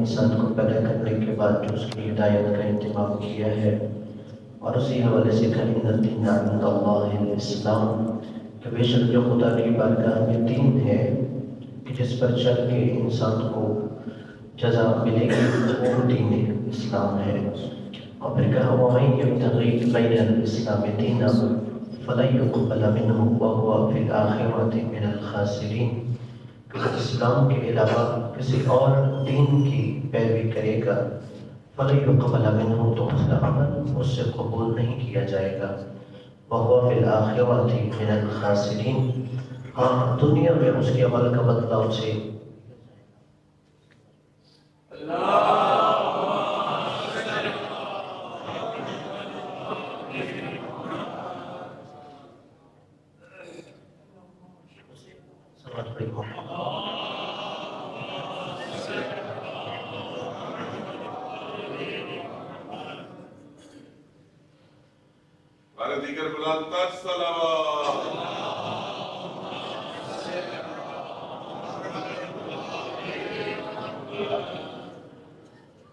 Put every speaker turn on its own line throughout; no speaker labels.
انسان کو پیدا کرنے کے بعد جو اس کی ہدایت کا اہتمام کیا ہے، اور اسی حوالے سے کہ ان الدین عند اللہ الاسلام، کہ بے شک جو خدا کی بارگاہ میں دین ہے کہ جس پر چل کے انسان کو جزا ملے گی، وہ دین اسلام ہے۔ اور پھر کہا وَمَن يَبْتَغِي غَيْرَ الْإِسْلَامِ دِينًا فَلَن يُقْبَلَ مِنْهُ وَهُوَ فِي الْآخِرَةِ مِنَ الْخَاسِرِينَ، کہ جو اسلام کے علاوہ کسی اور دین کی پیروی کرے گا فَلَن يُقْبَلَ مِنْهُ، تو اس کا عمل اس سے قبول نہیں کیا جائے گا، وَهُوَ فِي الْآخِرَةِ مِنَ الْخَاسِرِينَ، ہاں دنیا میں اس کے عمل کا بدلہ اسے
دیگر بلند تر صلوات۔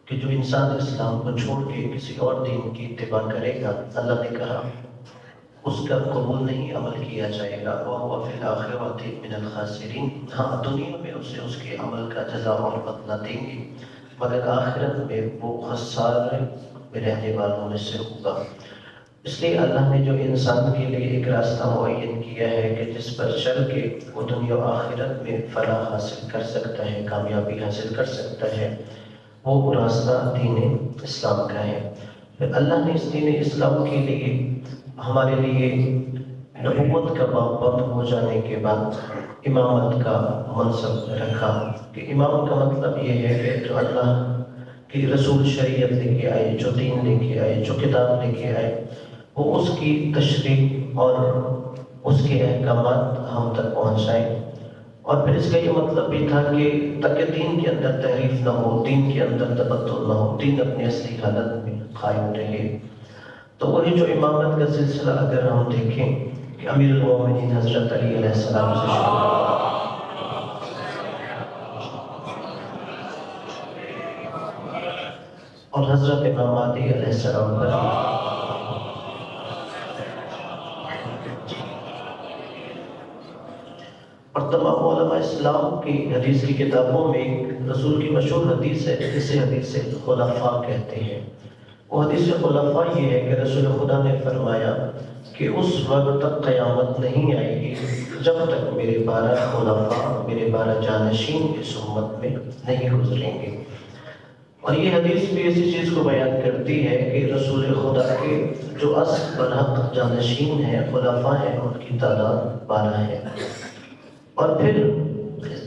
کہ جو انسان اسلام کو چھوڑ کے کسی اور دین کی اتباع کرے گا، اللہ نے کہا اس کا قبول نہیں عمل کیا جائے گا، وَهُوَ فِي الْآخِرَةِ مِنَ الْخَاسِرِينَ، ہاں دنیا میں اسے اس کے عمل کا جزا اور بدلہ دیں گے، مگر آخرت میں وہ خسارے میں رہنے والوں میں سے ہوگا۔ اس لیے اللہ نے جو انسان کے لیے ایک راستہ معین کیا ہے کہ جس پر چل کے وہ دنیا و آخرت میں فلاح حاصل کر سکتا ہے، کامیابی حاصل کر سکتا ہے، وہ راستہ دین اسلام کا ہے۔ پھر اللہ نے اس دین اسلام کے لیے ہمارے لیے نبوت کا باب بند ہو جانے کے بعد امامت کا منصب رکھا، کہ امام کا مطلب یہ ہے کہ جو اللہ کی رسول شریعت لے کے آئے، جو دین لے کے آئے، جو کتاب لے کے آئے، وہ اس کی تشریح اور اس کے احکامات ہم تک پہنچائیں۔ اور پھر اس کا یہ مطلب بھی تھا کہ تاکہ دین کے اندر تحریف نہ ہو، دین کے اندر تبدل نہ ہو، دین اپنی اصلی حالت میں قائم رہے۔ تو وہی جو امامت کا سلسلہ اگر ہم دیکھیں کہ امیر المومنین حضرت علی علیہ السلام سے شروع اور حضرت امام مہدی علیہ السلام پر اور تمام علماء اسلام کی حدیث کی کتابوں میں رسول کی مشہور حدیث ہے جسے حدیث خلفاء کہتے ہیں۔ وہ حدیث خلفاء یہ ہے کہ رسول خدا نے فرمایا کہ اس وقت تک قیامت نہیں آئے گی جب تک میرے 12 خلفاء، میرے 12 جانشین اس امت میں نہیں گزریں گے۔ اور یہ حدیث بھی اسی چیز کو بیان کرتی ہے کہ رسول خدا کے جو اصل برحق جانشین ہیں، خلفاء ہیں، ان کی تعداد 12 ہے۔ اور پھر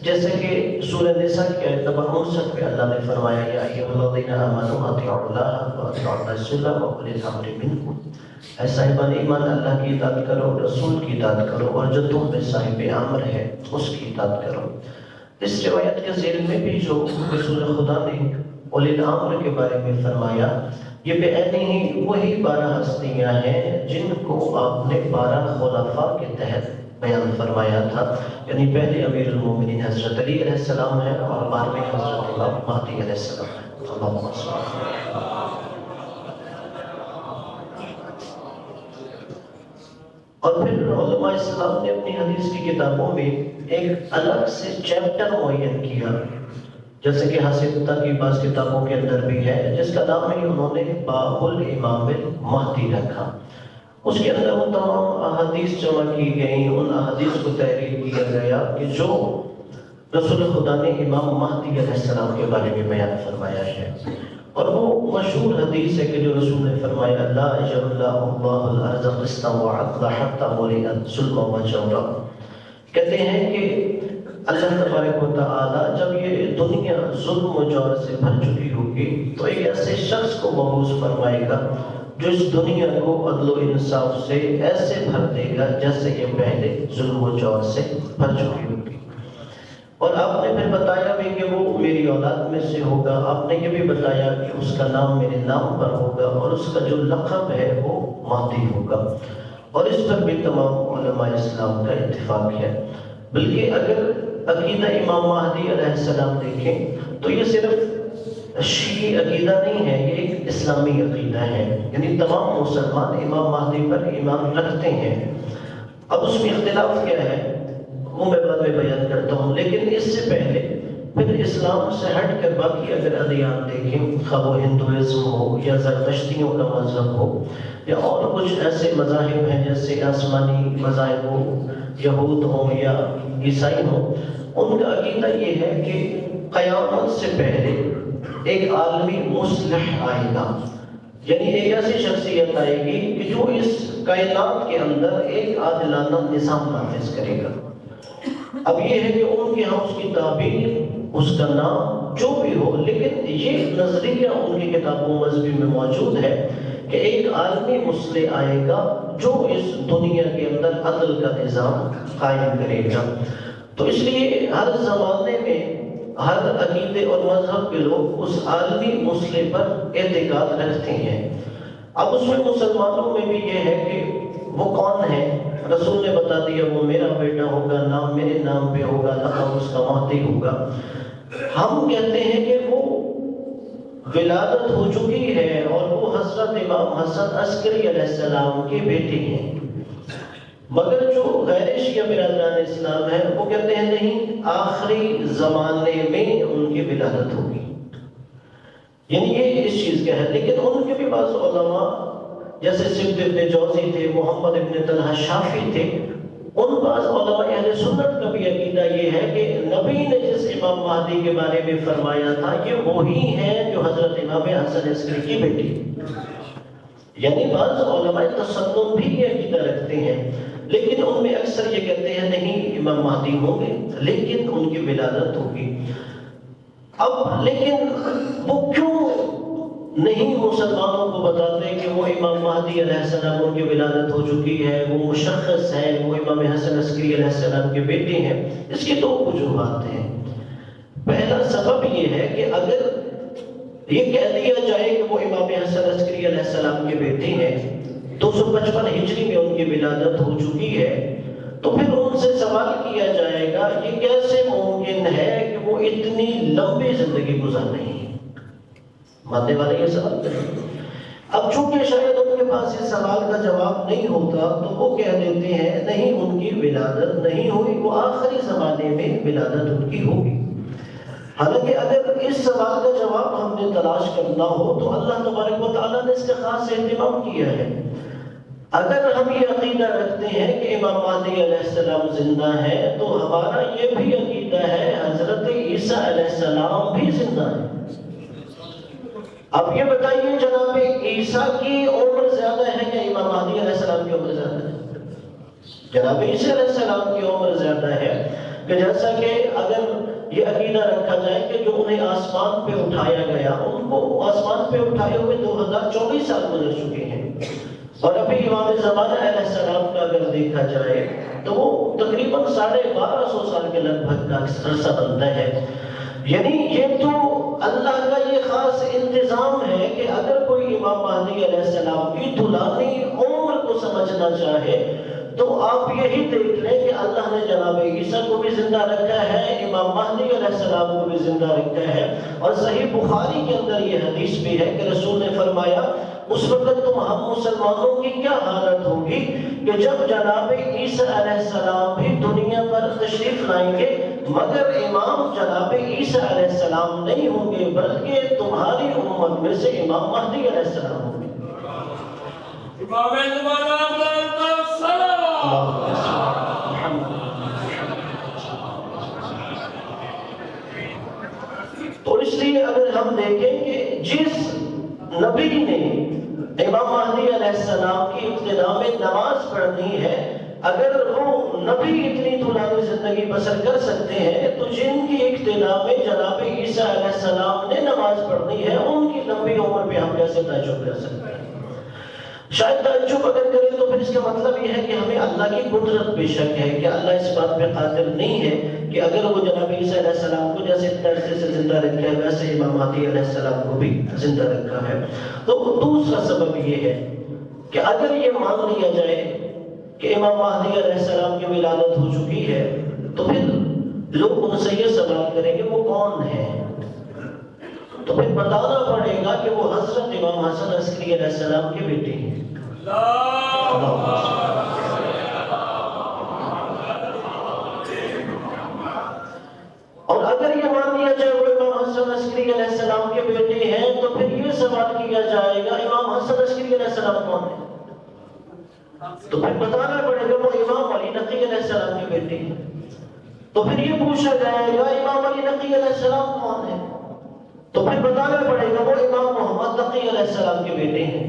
جیسے کہ سورہ نساء کی آیت نمبر 59 میں اللہ نے فرمایا یا ایھا الذین آمنوا اطیعوا اللہ واطیعوا الرسول واولی الامر منکم، اے صاحبان ایمان اللہ کی اطاعت کرو، رسول کی اطاعت کرو، اور جو تم میں صاحب امر ہے اس کی اطاعت کرو۔ اس روایت کے ذیل میں بھی جو رسول خدا نے اولی الامر کے بارے میں فرمایا، یہ بے عینی ہی وہی 12 ہستیاں ہیں جن کو آپ نے 12 خلفاء کے تحت بیان فرمایا تھا، یعنی پہلے امیر المومنین حضرت علی علیہ السلام ہے اور بعد میں حضرت امام مہدی علیہ السلام ہے۔ اللہم صل علی۔ اور پھر علماء اسلام نے اپنی حدیث کی کتابوں میں ایک الگ سے چیپٹر معین کیا، جیسے کہ حاسبتہ کی بعض کتابوں کے اندر بھی ہے، جس کا نام ہے انہوں نے باب الامام المہدی رکھا۔ اس کے اندر وہ تمام احادیث جمع کی گئیں، ان احادیث کو تحریر کیا گیا کہ جو رسول خدا نے امام مہدی علیہ السلام کے بارے میں بیان فرمایا ہے۔ اور وہ مشہور حدیث ہے کہ جو رسول نے فرمایا لا یجعل اللہ الارض قسطا وعدلا حتی ملئت ظلما وجورا، کہتے ہیں کہ اللہ تبارک و تعالی جب یہ دنیا ظلم و جور سے بھر چکی ہوگی تو ایک ایسے شخص کو مبعوث فرمائے گا جو اس دنیا کو عدل و انصاف سے ایسے بھر دے گا جیسے یہ پہلے ظلم و جور سے بھر چکی ہوگی۔ اور آپ نے پھر بتایا بھی کہ وہ میری اولاد میں سے ہوگا، آپ نے یہ بھی بتایا کہ اس کا نام میرے نام پر ہوگا اور اس کا جو لقب ہے وہ مہدی ہوگا۔ اور اس پر بھی تمام علماء اسلام کا اتفاق ہے۔ بلکہ اگر عقیدہ امام مہدی علیہ السلام دیکھیں تو یہ صرف شیعی عقیدہ نہیں ہے، یہ ایک اسلامی عقیدہ ہے، یعنی تمام مسلمان امام مہدی پر ایمان رکھتے ہیں۔ اب اس میں اختلاف کیا ہے وہ میں بعد میں بیان کرتا ہوں، لیکن اس سے پہلے پھر اسلام سے ہٹ کر باقی اگر ادیان دیکھیں، خواہ وہ ہندوازم ہو یا زرتشتیوں کا مذہب ہو یا اور کچھ ایسے مذاہب ہیں جیسے آسمانی مذاہب ہو، یہود ہوں یا عیسائی ہوں، ان کا عقیدہ یہ ہے کہ قیامت سے پہلے ایک عالمی مصلح آئے گا، یعنی ایک ایسی شخصیت آئے گی کہ جو اس کائنات کے اندر ایک عادلانہ نظام نافذ کرے گا۔ اب یہ ہے کہ ان کے ہاں اس کی تعبیر، اس کا نام جو بھی ہو، لیکن یہ نظریہ ان کی کتابوں مذہبی میں موجود ہے کہ ایک عالمی مصلح آئے گا جو اس دنیا کے اندر عدل کا نظام قائم کرے گا۔ تو اس لیے ہر زمانے میں ہر عقیدے اور مذہب کے لوگ اس عالمی مصلح پر اعتقاد رکھتے ہیں۔ اب اس میں مسلمانوں میں بھی یہ ہے کہ وہ کون ہے، رسول نے بتا دیا وہ میرا بیٹا ہوگا، نام میرے نام پہ ہوگا، لقب اس کا مہدی ہوگا۔ ہم کہتے ہیں کہ وہ ولادت ہو چکی ہے اور وہ حضرت امام حسن عسکری علیہ السلام کے بیٹے ہیں، مگر جو غیر شیعہ برادران اسلام ہے وہ کہتے ہیں نہیں، آخری زمانے میں ان کی ولادت ہوگی، یعنی یہ اس چیز کا ہے۔ لیکن ان کے بھی بعض علماء جیسے سبت ابن جوزی تھے، محمد ابن طلحہ شافی تھے، ان بعض علماء اہل سنت کا بھی عقیدہ یہ ہے کہ نبی نے جس امام مہدی کے بارے میں فرمایا تھا یہ وہی ہیں جو حضرت امام حسن عسکری کی بیٹی، یعنی بعض علماء تسنن بھی یہ عقیدہ رکھتے ہیں، لیکن ان میں اکثر یہ کہتے ہیں نہیں امام مہدی ہوں گے لیکن ان کی ولادت ہوگی۔ اب لیکن وہ کیوں نہیں مسلمانوں کو بتاتے کہ وہ امام مہدی علیہ السلام ان کی ولادت ہو چکی ہے، وہ مشخص ہے، وہ امام حسن عسکری علیہ السلام کے بیٹے ہیں؟ اس کی دو وجوہات ہیں۔ پہلا سبب یہ ہے کہ اگر یہ کہہ دیا جائے کہ وہ امام حسن عسکری علیہ السلام کے بیٹے ہیں، 255 ہجری میں ان کی ولادت ہو چکی ہے، تو پھر ان سے سوال کیا جائے گا یہ کیسے ممکن ہے کہ وہ اتنی لمبی زندگی گزار رہی ہیں؟ ماننے والے یہ سوال کریں۔ اب چونکہ شاید ان کے پاس اس سوال کا جواب نہیں ہوتا تو وہ کہہ دیتے ہیں نہیں ان کی ولادت نہیں ہوئی، وہ آخری زمانے میں ولادت ان کی ہوگی۔ حالانکہ اگر اس سوال کا جواب ہم نے تلاش کرنا ہو تو اللہ تبارک و تعالیٰ نے اس کا خاص اہتمام کیا ہے۔ اگر ہم یہ عقیدہ رکھتے ہیں کہ امام مہدی علیہ السلام زندہ ہے تو ہمارا یہ بھی عقیدہ ہے حضرت عیسیٰ علیہ السلام بھی زندہ ہے۔ اب یہ بتائیے جناب عیسیٰ کی عمر زیادہ ہے یا امام مہدی علیہ السلام کی عمر زیادہ ہے؟ جناب عیسیٰ علیہ السلام کی عمر زیادہ ہے، کہ جیسا کہ اگر یہ عقیدہ رکھا جائے کہ جو انہیں آسمان پہ اٹھایا گیا ان کو آسمان پہ اٹھائے ہوئے 2024 سال گزر چکے ہیں، اور ابھی امام زمانہ علیہ السلام کا اگر دیکھا جائے تو وہ تقریباً 1250 سال کے لگ بھگ کا عرصہ بنتا ہے۔ یعنی یہ تو اللہ کا یہ خاص انتظام ہے کہ اگر کوئی امام مہدی علیہ السلام کی طولانی عمر کو سمجھنا چاہے تو آپ یہی دیکھ لیں کہ اللہ نے جناب عیسیٰ کو بھی زندہ رکھا ہے، امام مہدی علیہ السلام کو بھی زندہ رکھا ہے، اور صحیح بخاری کے اندر یہ حدیث بھی ہے کہ رسول نے فرمایا اس وقت تم ہم مسلمانوں کی کیا حالت ہوگی کہ جب جناب عیسیٰ علیہ السلام بھی دنیا پر تشریف لائیں گے مگر امام جناب عیسیٰ علیہ السلام نہیں ہوں گے بلکہ تمہاری امت میں سے امام مہدی علیہ السلام ہوں گے۔ تو اس لیے اگر ہم دیکھیں کہ جس نبی نے امام مہدی علیہ السلام کی ابتدا میں نماز پڑھنی ہے، اگر وہ نبی اتنی طولانی زندگی بسر کر سکتے ہیں تو جن کی ابتدا میں جناب عیسیٰ علیہ السلام نے نماز پڑھنی ہے ان کی لمبی عمر پہ ہم کیسے تعجب کر سکتے ہیں؟ شاید تعجب اگر کریں تو پھر اس کا مطلب یہ ہے کہ ہمیں اللہ کی قدرت بے شک ہے کہ اللہ اس بات پہ قادر نہیں ہے کہ اگر وہ جناب عیسیٰ علیہ السلام کو جیسے عرصے سے زندہ رکھا ہے ویسے امام مہدی علیہ السلام کو بھی زندہ رکھا ہے۔ تو دوسرا سبب یہ ہے کہ اگر یہ مان لیا جائے کہ امام مہدی علیہ السلام کی ولادت ہو چکی ہے تو پھر لوگ ان سے یہ سوال کریں گے وہ کون ہے؟ تو پھر بتانا پڑے گا کہ وہ حضرت امام حسن عسکری علیہ السلام کے بیٹے ہیں۔ اور اگر یہ مان لیا جائے وہ امام حسن عسکری علیہ السلام کے بیٹے ہیں تو پھر یہ سوال کیا جائے گا امام حسن عسکری علیہ السلام کون ہے؟ تو پھر بتانا پڑے گا وہ امام علی نقی علیہ السلام کے بیٹے ہیں۔ تو پھر یہ پوچھا جائے گا امام علی نقی علیہ السلام کون ہے؟ تو پھر بتانا پڑے گا وہ امام محمد نقی علیہ السلام کے بیٹے ہیں۔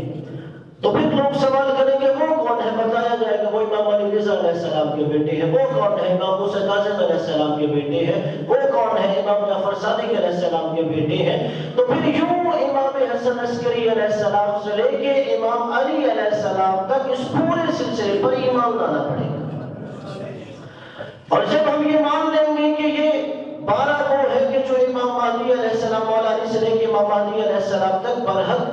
تو پھر لوگ سوال کریں گے وہ کون ہے؟ بتایا جائے گا وہ امام علی رضا علیہ السلام کے بیٹے ہیں۔ وہ کون ہے؟ امام موسیٰ کاظم علیہ السلام کے بیٹے ہیں۔ وہ کون ہے؟ امام جعفر صادق علیہ السلام کے بیٹے ہیں۔ تو پھر یوں امام حسن عسکری علیہ السلام سے لے کے امام علی علیہ السلام تک اس پورے سلسلے پر ایمان لانا پڑے گا۔ اور جب ہم یہ مان لیں گے کہ یہ 12 وہ ہے کہ جو امام مہدی علیہ السلام مولا علی سے لے کے امام مہدی علیہ السلام تک برحق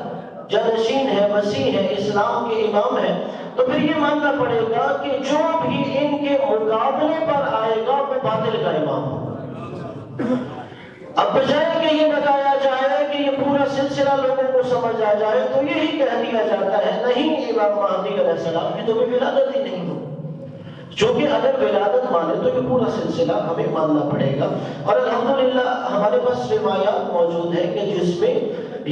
جانشین ہے، مسیح ہے، اسلام کے امام ہے، تو پھر یہ ماننا پڑے گا کہ جو بھی ان کے مقابلے پر آئے گا وہ باطل کا امام ہوگا۔ اب بجائے کہ یہ بتایا جائے کہ یہ پورا سلسلہ لوگوں کو سمجھ آ جائے تو یہی کہہ دیا جاتا ہے نہیں امام مہدی علیہ السلام کی تو کوئی ولادت ہی نہیں ہو، چونکہ اگر ولادت مانے تو یہ پورا سلسلہ ہمیں ماننا پڑے گا۔ اور الحمدللہ ہمارے پاس روایات موجود ہیں کہ جس میں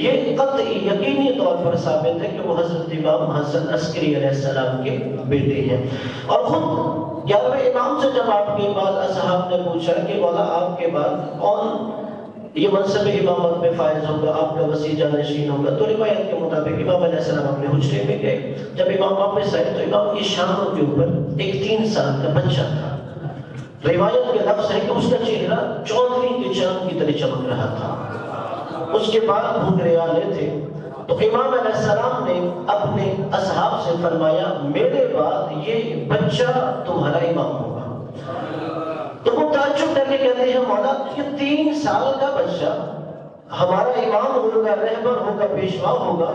یہ قطعی یقینی طور پر ثابت ہے کہ وہ حضرت امام حسن عسکری علیہ السلام کے بیٹے ہیں۔ اور خود 11ویں امام سے جب آپ کے بعد اصحاب نے پوچھا کہ مولا آپ کے بعد کون یہ منصب امامت میں فائز ہوگا، آپ کا وسیع جانشین ہوگا، تو روایت کے مطابق امام علیہ السلام اپنے حجرے میں گئے۔ جب امام واپس آئے تو امام کی شانوں کے اوپر ایک 3 سال کا بچہ تھا۔ روایت کے لفظ ہے کہ اس کا چہرہ 14ویں کے چاند کی طرح چمک رہا تھا، اس کے بعد گھنگریالے تھے۔ تو امام علیہ السلام نے اپنے اصحاب سے فرمایا میرے بعد یہ بچہ تمہارا امام ہوگا۔ تو وہ تعجب کر کے کہتے ہیں مولا یہ 3 سال کا بچہ ہمارا امام ہوگا، رہبر ہوگا، پیشوا ہوگا؟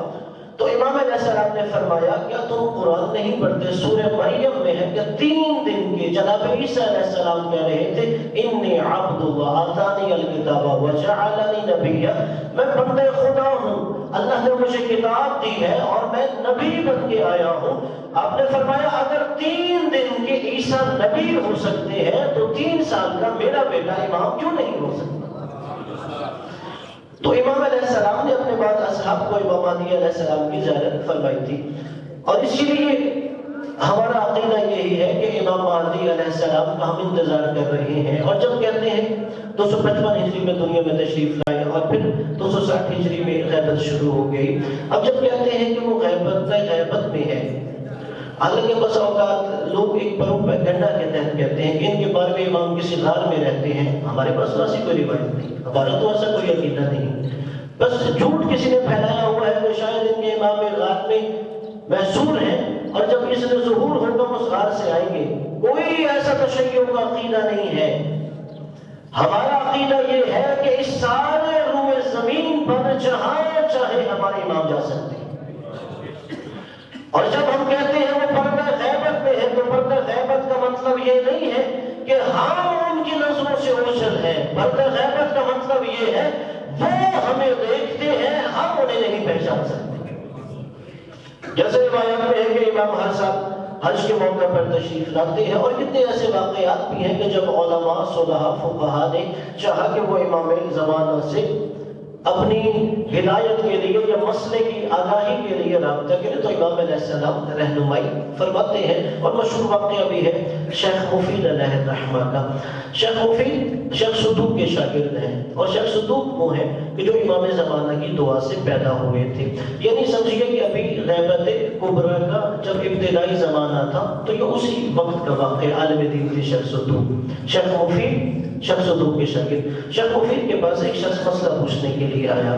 تو امام علیہ السلام نے فرمایا کیا تم قرآن نہیں پڑھتے؟ سورہ مریم میں ہے کہ 3 دن کے جناب عیسیٰ علیہ السلام کہہ رہے تھے انی عبد اللہ آتانی الکتاب وجعلنی نبیا، میں بندہ خدا ہوں، اللہ نے مجھے کتاب دی ہے اور میں نبی بن کے آیا ہوں۔ آپ نے فرمایا اگر 3 دن کے عیسیٰ نبی ہو سکتے ہیں تو 3 سال کا میرا بیٹا امام کیوں نہیں ہو سکتا؟ تو امام علیہ السلام نے اپنے بعد اصحاب کو امام مہدی علیہ السلام کی زیارت فرمائی تھی، اور اسی لیے ہمارا عقیدہ یہی ہے کہ امام مہدی علیہ السلام کا ہم انتظار کر رہے ہیں۔ اور جب کہتے ہیں 255 ہجری میں دنیا میں تشریف لائے اور پھر 260 ہجری میں غیبت شروع ہو گئی، اب جب کہتے ہیں کہ وہ غیبت میں ہے، حالانکہ بس اوقات لوگ ایک پروپیگنڈا کے تحت کہتے ہیں کہ ان کے بارے میں امام کسی غار میں رہتے ہیں، ہمارے پاس ایسی کوئی روایت نہیں، ہمارا تو ایسا کوئی عقیدہ نہیں، بس جھوٹ کسی نے پھیلایا ہوا ہے کہ شاید ان کے امام غار میں محصور ہیں اور جب اس نے ظہور ہوگا اس غار سے آئیں گے۔ کوئی ایسا تشیع کا عقیدہ نہیں ہے۔ ہمارا عقیدہ یہ ہے کہ اس سارے روئے زمین پر جہاں چاہے ہمارے امام جا سکتے ہیں، اور جب ہم کہتے ہیں وہ پردہ غیبت میں ہے تو پردہ غیبت کا مطلب یہ نہیں ہے کہ ہم ان کی نظروں سے اوجھل ہیں، پردہ غیبت کا مطلب یہ ہے وہ ہمیں دیکھتے ہیں، ہم انہیں نہیں پہچان سکتے۔ جیسے روایت میں ہے کہ امام ہر سال حج کے موقع پر تشریف لاتے ہیں، اور کتنے ایسے واقعات بھی ہیں کہ جب علماء صلحاء فقہاء نے چاہا کہ وہ امام زمانہ سے اپنی ہدایت کے لیے یا مسئلے کی آگاہی کے لیے رابطہ کرے تو امام علیہ السلام رہنمائی فرماتے ہیں۔ اور مشہور واقعہ بھی ہے شیخ مفید علیہ الرحمہ کا۔ شیخ مفید شیخ صدوق کے شاگرد ہیں، اور شیخ صدوق وہ ہیں کہ جو امام زمانہ کی دعا سے پیدا ہوئے تھے، یعنی سمجھیے کہ ابھی غیبت کبریٰ کا جب ابتدائی زمانہ تھا تو یہ اسی وقت کا واقعہ، عالم دین تھے شیخ صدوق۔ شیخ مفید شیخ صدوق کے شاگرد، شیخ مفید کے پاس ایک شخص مسئلہ پوچھنے کے لیے آیا۔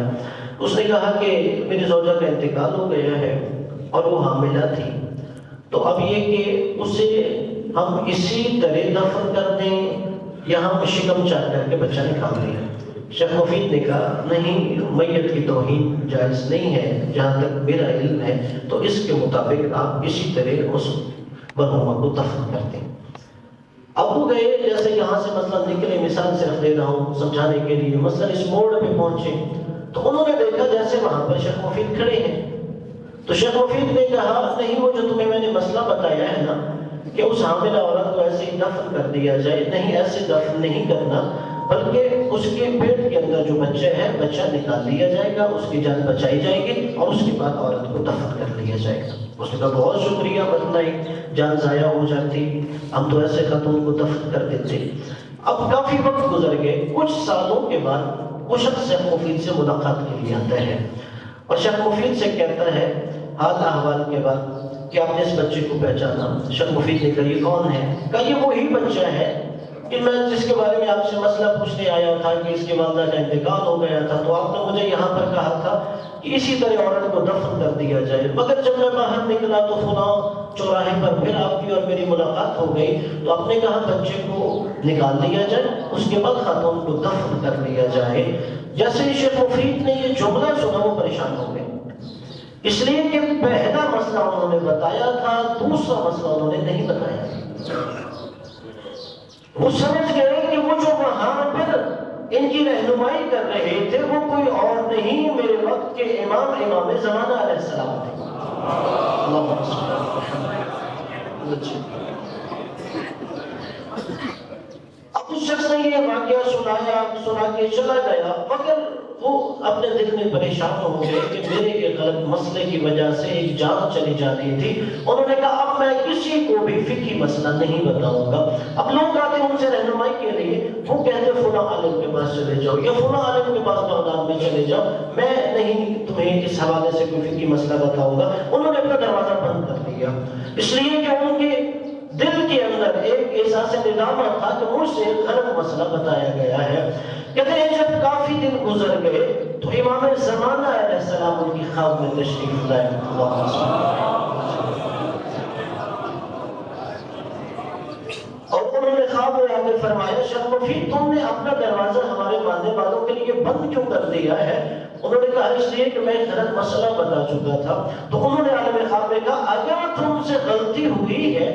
اس نے کہا کہ میری زوجہ کا انتقال ہو گیا ہے اور وہ حاملہ تھی، تو اب یہ کہ اسے ہم اسی طرح دفن کر دیں یا ہم شکم چاٹ کر کے بچہ نکال دیں؟ شیخ مفید نے کہا نہیں، میت کی توہین جائز نہیں ہے جہاں تک میرا علم ہے، تو اس کے مطابق آپ اسی طرح اس مرحومہ کو دفن کر دیں۔ اب وہ گئے، جیسے یہاں سے مثلا نکلے، مثال صرف دے رہا ہوں سمجھانے کے لیے، مثلا اس موڑ پہ پہنچے تو انہوں نے دیکھا جیسے وہاں پر شیخ مفید کھڑے ہیں، تو شیخ مفید نے کہا نہیں، وہ جو تمہیں میں نے مسئلہ بتایا ہے نا کہ اس حاملہ عورت کو ایسے ہی دفن کر دیا جائے، نہیں ایسے دفن نہیں کرنا، بلکہ اس کے پیٹ کے اندر جو بچہ ہے بچہ نکال لیا جائے گا، اس کی جان بچائی جائے گی اور اس کے بعد عورت کو دفن کر لیا جائے گا۔ اس نے کہا بہت شکریہ، ورنہ ایک جان ضائع ہو جاتی، ہم تو ایسے خاتون کو دفن کر دیتے۔ اب کافی وقت گزر گئے، کچھ سالوں کے بعد وہ شخص شیخ مفید سے ملاقات کے لیے آتا ہے اور شیخ مفید سے کہتا ہے حال احوال کے بعد کہ آپ نے اس بچے کو پہچانا؟ شیخ مفید نے کہا یہ کون ہے؟ کہا یہ وہی بچہ ہے کہ میں جس کے بارے میں آپ سے مسئلہ پوچھنے آیا تھا کہ اس کی والدہ کا انتقال ہو گیا تھا، تو آپ نے مجھے یہاں پر کہا تھا کہ اسی طرح عورت کو دفن کر دیا جائے، مگر جب میں باہر نکلا تو فلاں چوراہے پر پھر آپ کی اور میری ملاقات ہو گئی، تو آپ نے کہا بچے کو نکال دیا جائے، اس کے بعد خاتون کو دفن کر لیا جائے۔ جیسے ہی شیخ مفید نے یہ جملہ سنا وہ پریشان ہو گئے، اس لیے کہ پہلا مسئلہ انہوں نے بتایا تھا، دوسرا مسئلہ انہوں نے نہیں بتایا۔ وہ سمجھ گئے کہ وہ جو وہاں پر ان کی رہنمائی کر رہے تھے وہ کوئی اور نہیں، میرے وقت کے امام زمانہ علیہ السلام تھے۔ اب اس شخص نے یہ واقعہ سنا کے چلا گیا، مگر وہ اپنے دل میں پریشان ہو گئے کہ میرے ایک غلط مسئلے کی وجہ سے ایک جان چلی جانی تھی۔ انہوں نے کہا اب میں کسی کو بھی فقہی مسئلہ نہیں بتاؤں گا۔ اب لوگ آتے ان سے رہنمائی کے لیے، وہ کہتے فلاں عالم کے پاس چلے جاؤ یا فلاں عالم کے پاس بغداد میں چلے جاؤ، میں نہیں تمہیں اس حوالے سے کوئی فقہی مسئلہ بتاؤں گا۔ انہوں نے اپنا دروازہ بند کر دیا، اس لیے کہ ان کے دل کے اندر ایک احساس ندامت تھا کہ مجھ سے غلط مسئلہ بتایا گیا ہے۔ کہتے ہیں جب کافی دن گزر گئے تو امام زمانہ علیہ السلام ان کی خواب میں تشریف لائے۔ اور انہوں نے خواب میں آ کے فرمایا شیخ مفید تم نے اپنا دروازہ ہمارے ماننے والوں کے لیے بند کیوں کر دیا ہے؟ انہوں نے کہا اس لیے کہ میں غلط مسئلہ بتا چکا تھا۔ تو انہوں نے عالم خواب میں کہا اگر تم سے غلطی ہوئی ہے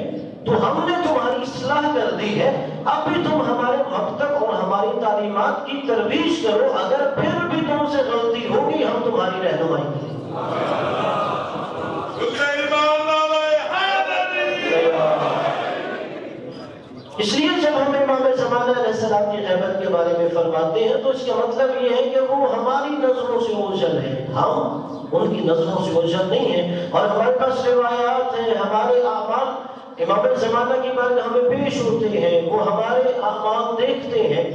تو ہم نے تمہاری اصلاح کر دی ہے، اب بھی تم ہمارے مکتب اور ہماری تعلیمات کی ترویج کرو، اگر پھر بھی تم سے غلطی ہوگی ہم تمہاری رہنمائی کریں۔ اس لیے جب ہم امام زمانہ علیہ السلام کی غیبت کے بارے میں فرماتے ہیں تو اس کا مطلب یہ ہے کہ وہ ہماری نظروں سے اوجھل ہے، ہم ان کی نظروں سے اوجھل نہیں ہیں، اور ہمارے پاس روایات ہیں، ہمارے اعمال امام زمانہ کی بارے ہمیں پیش ہوتے ہیں، وہ ہمارے اعمال دیکھتے ہیں،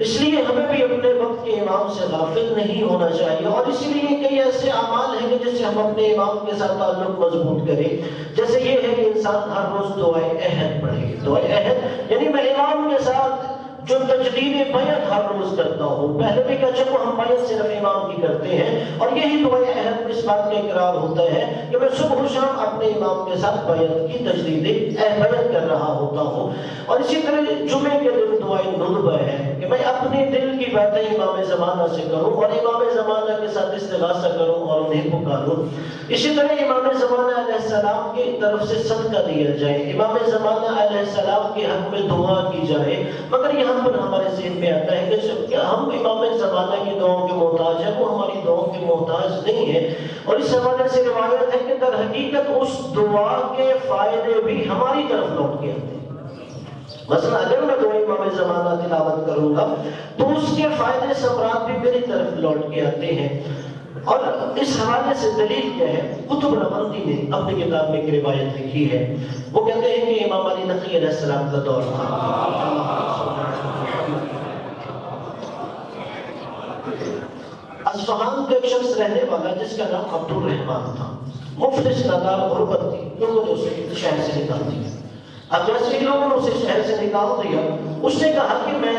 اس لیے ہمیں بھی اپنے وقت کے امام سے غافل نہیں ہونا چاہیے۔ اور اسی لیے کئی ایسے اعمال ہیں کہ جس سے ہم اپنے امام کے ساتھ تعلق مضبوط کریں، جیسے یہ ہے کہ انسان ہر روز دعائے عہد پڑھے۔ دعائے عہد یعنی میں امام کے ساتھ جو تجدید بیعت ہر روز کرتا ہوں، پہلے بھی کہا چلو ہم بیعت صرف امام کی کرتے ہیں، اور یہی دعائے عہد اس بات کا اقرار ہوتا ہے کہ میں صبح و شام اپنے امام کے ساتھ بیعت کی تجدید بیعت کر رہا ہوتا ہوں۔ اور اسی طرح جمعے کے دن دعائے ندبہ ہے کہ میں اپنے دل کی باتیں امام زمانہ سے کروں اور امام زمانہ کے ساتھ استغاثہ کروں اور انہیں پکاروں۔ اسی طرح امام زمانہ علیہ السلام کی طرف سے صدقہ دیا جائے، امام زمانہ علیہ السلام کے حق میں دعا کی جائے، مگر یہاں پر ہمارے ذہن میں آتا ہے کہ جب کہ ہم امام زمانہ کی دعاؤں کے محتاج ہیں، وہ ہماری دعاؤں کے محتاج نہیں ہے۔ اور اس حوالے سے روایت ہے کہ در حقیقت اس دعا کے فائدے بھی ہماری طرف لوٹ کے آتے ہیں۔ مثلا اگر میں دعا امام زمانہ تلاوت کروں گا تو اس کے فائدے ثمرات بھی میری طرف لوٹ کے آتے ہیں۔ اور اس حوالے سے دلیل کیا ہے؟ قطب نبوی نے اپنی کتاب میں ایک روایت لکھی ہے، وہ کہتے ہیں کہ امام علی نقی علیہ السلام کا دور تھا، اصفہان کا ایک شخص رہنے والا جس کا نام عبد الرحمن تھا، مفلس ندار غربت تھی، لوگوں نے اسے شہر سے نکال دیا۔ اب جیسے ہی لوگوں نے اسے شہر سے نکال دیا، اس نے کہا کہ میں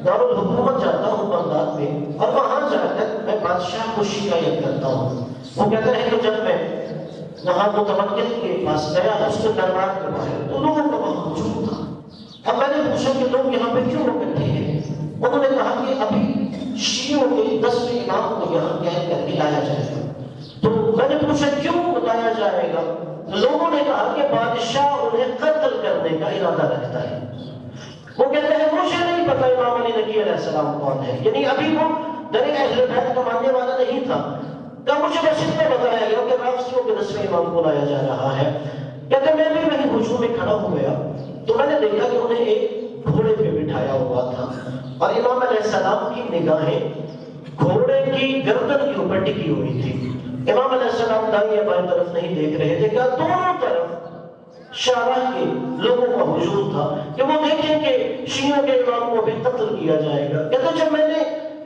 دارالحکومت جاتا ہوں بغداد میں، اور وہاں جا کر میں بادشاہ کو شکایت کرتا ہوں۔ وہ کہتا ہے کہ جب میں وہاں متوکل کے پاس گیا، اس کے دربار کے باہر تو لوگوں کا وہاں ہجوم تھا۔ اب میں نے پوچھا کہ لوگ یہاں پہ کیوں اکٹھے ہیں؟ انہوں نے کہا کہ ابھی شیعوں کے 10ویں امام کو یہاں قید کر کے لایا جائے گا۔ تو میں نے پوچھا کیوں بتایا جائے گا؟ لوگوں نے کہا کہ بادشاہ انہیں قتل کرنے کا ارادہ رکھتا ہے۔ وہ کہتے ہیں مجھے نہیں پتا امام علی نقی علیہ السلام کون ہے، یعنی ابھی وہ در اہل بیت کا ماننے والا نہیں تھا. کہا مجھے بس اتنا بتایا گیا کہ رافضیوں کے 10ویں امام کو لایا جا رہا ہے. کہتے میں بھی وہیں ہجوم میں کھڑا ہو گیا تو میں نے دیکھا کہ انہیں ایک گھوڑے پہ بٹھایا ہوا تھا اور امام علیہ السلام کی نگاہیں گھوڑے کی گردن کے اوپر ٹکی ہوئی تھی. امام علیہ السلام دائیں یا بائیں طرف نہیں دیکھ رہے تھے. کہا دونوں طرف شارح کے لوگوں کا ہجوم تھا کہ وہ دیکھیں کہ شیعوں کے امام کو بھی قتل کیا جائے گا. کہتے جب میں نے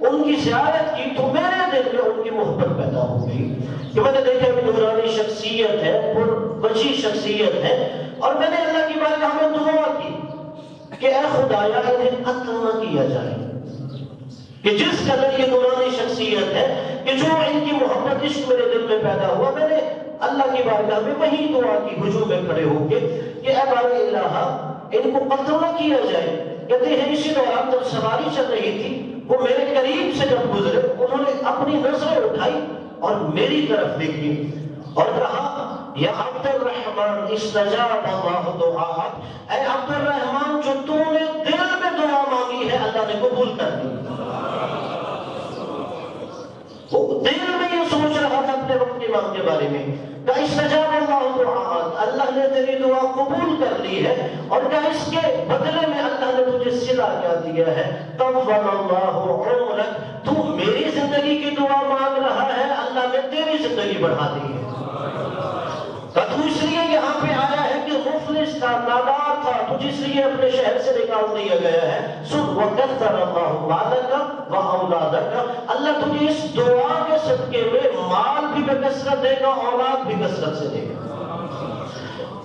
ان کی زیارت کی تو میرے دل میں ان کی محبت پیدا ہو گئی کہ میں نے دیکھا کہ نورانی شخصیت ہے, پر وجی شخصیت ہے, اور میں نے اللہ کی بارگاہ میں دعا کی کہ اے خدایا انہیں قتل نہ کیا جائے, کہ جس قدر یہ نورانی شخصیت ہے کہ جو ان کی محبت عشق میرے دل میں پیدا ہوا, میں نے اللہ کی بارگاہ میں وہی دعا کی ہجوم میں کھڑے ہو کے کہ اے بارے الہ ان کو قتل نہ کیا جائے. کہتے ہیں اسی دوران جب سواری چل رہی تھی وہ میرے قریب سے جب گزرے انہوں نے اپنی نظریں اٹھائی اور میری طرف دیکھی اور کہا یا عبد الرحمن استجاب اللہ دعاءک, اے عبد الرحمن جو تو نے دل میں دعا مانگی ہے اللہ نے قبول کر دی. وہ دل میں یہ سوچ رہا تھا اپنے وقت امام کے بارے میں کہ استجاب اللہ دعاءک, اللہ نے تیری دعا قبول کر لی ہے, اور کہ اس کے بدلے میں اللہ نے تجھے صلہ کیا دیا ہے, طول اللہ عمرک, تو میری زندگی کی دعا مانگ رہا ہے اللہ نے تیری زندگی بڑھا دی ہے. تو اس لیے یہاں پہ آیا ہے کہ مفلس تھا, نادار تھا, تجھ اس لیے اپنے شہر سے نکال دیا گیا ہے. سن وَكَثَّرَ اللَّهُ مَالَكَ وَأَوْلَادَكَ, اللہ تجھے اس دعا کے صدقے میں مال بھی بکثرت دے گا, اولاد بھی کثرت سے دے گا.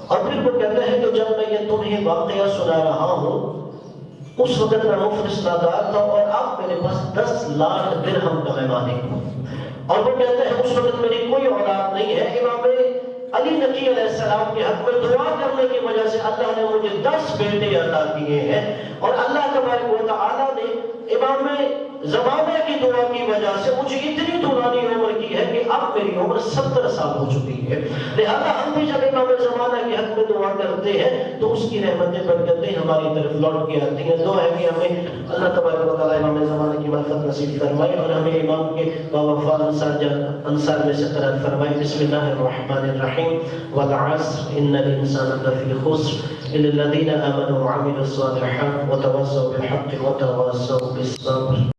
اور پھر وہ کہتے ہیں کہ جب میں یہ تمہیں واقعہ سنا رہا ہوں اس وقت میں مفلس نادار تھا اور اب میرے پاس 10 لاکھ درہم کا میں مالک ہوں. اور وہ کہتے ہیں اس وقت میری کوئی اولاد نہیں ہے. امام علی نقی علیہ السلام کے حق میں دعا کرنے کی وجہ سے اللہ نے مجھے 10 بیٹے عطا کیے ہیں, اور اللہ تبارک و تعالیٰ نے امام زمانہ کی دعا کی وجہ سے مجھے اتنی طولانی عمر کی ہے کہ اب میری عمر 70 سال ہو چکی ہے. لہذا ہم بھی جب امام زمانہ کے حق میں دعا کرتے ہیں تو اس کی رحمتیں برکتیں ہماری طرف لوٹ کے آتی ہیں. دعا ہے کہ ہمیں اللہ تبارک و تعالیٰ امام زمانہ کی معرفت نصیب فرمائے اور ہمیں امام کے باوفا انصار میں سے قرار فرمائے. بسم اللہ الرحمن الرحیم. والعصر ان الانسان لفی خسر الا الذین آمنوا وعملوا الصالحات وتواصوا بالحق وتواصوا بالصبر.